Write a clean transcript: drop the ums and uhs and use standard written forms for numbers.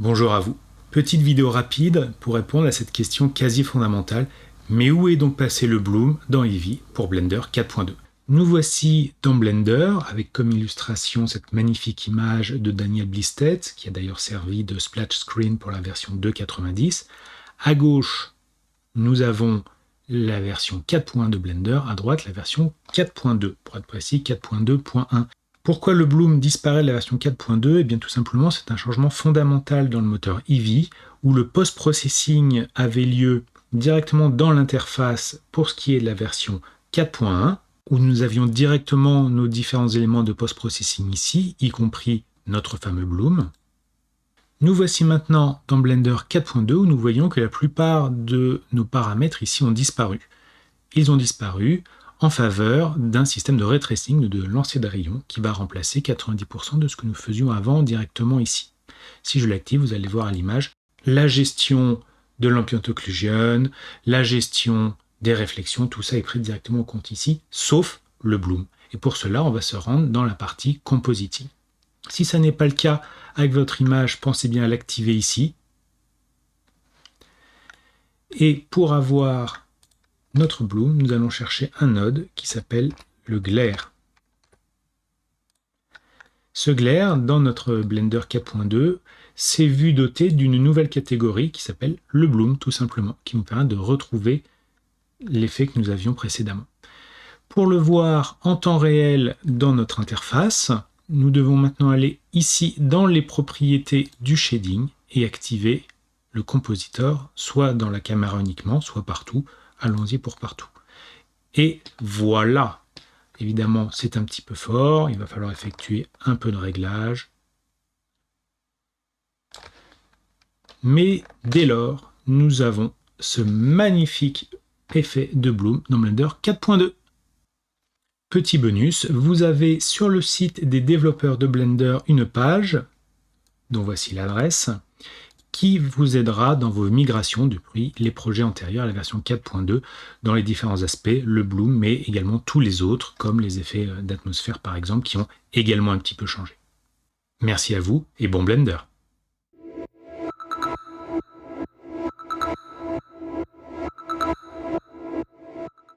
Bonjour à vous. Petite vidéo rapide pour répondre à cette question quasi fondamentale. Mais où est donc passé le bloom dans Eevee pour Blender 4.2 ? Nous voici dans Blender avec comme illustration cette magnifique image de Daniel Blistedt qui a d'ailleurs servi de splash screen pour la version 2.90. À gauche, nous avons la version 4.1 de Blender, à droite la version 4.2, pour être précis 4.2.1. Pourquoi le bloom disparaît de la version 4.2 ? Eh bien tout simplement c'est un changement fondamental dans le moteur Eevee où le post-processing avait lieu directement dans l'interface pour ce qui est de la version 4.1 où nous avions directement nos différents éléments de post-processing ici, y compris notre fameux bloom. Nous voici maintenant dans Blender 4.2 où nous voyons que la plupart de nos paramètres ici ont disparu. Ils ont disparu en faveur d'un système de ray tracing, de lancer de rayons, qui va remplacer 90% de ce que nous faisions avant directement ici. Si je l'active, vous allez voir à l'image la gestion de l'ambient occlusion, la gestion des réflexions, tout ça est pris directement au compte ici, sauf le bloom. Et pour cela, on va se rendre dans la partie compositing. Si ça n'est pas le cas avec votre image, pensez bien à l'activer ici. Et pour avoir notre bloom, nous allons chercher un node qui s'appelle le glare. Ce glare, dans notre Blender 4.2, s'est vu doté d'une nouvelle catégorie qui s'appelle le bloom, tout simplement, qui nous permet de retrouver l'effet que nous avions précédemment. Pour le voir en temps réel dans notre interface, nous devons maintenant aller ici dans les propriétés du shading et activer le compositor, soit dans la caméra uniquement, soit partout. Allons-y pour partout. Et voilà! Évidemment, c'est un petit peu fort, il va falloir effectuer un peu de réglage. Mais dès lors, nous avons ce magnifique effet de bloom dans Blender 4.2. Petit bonus, vous avez sur le site des développeurs de Blender une page, dont voici l'adresse, qui vous aidera dans vos migrations depuis les projets antérieurs à la version 4.2 dans les différents aspects, le bloom, mais également tous les autres, comme les effets d'atmosphère par exemple, qui ont également un petit peu changé. Merci à vous et bon Blender!